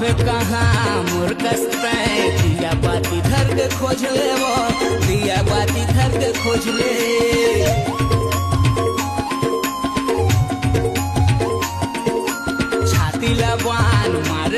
बाबे कहाँ मुर्कस्त दिया बाती धर के खोज ले वो दिया बाती धर के खोज ले छाती लबान मार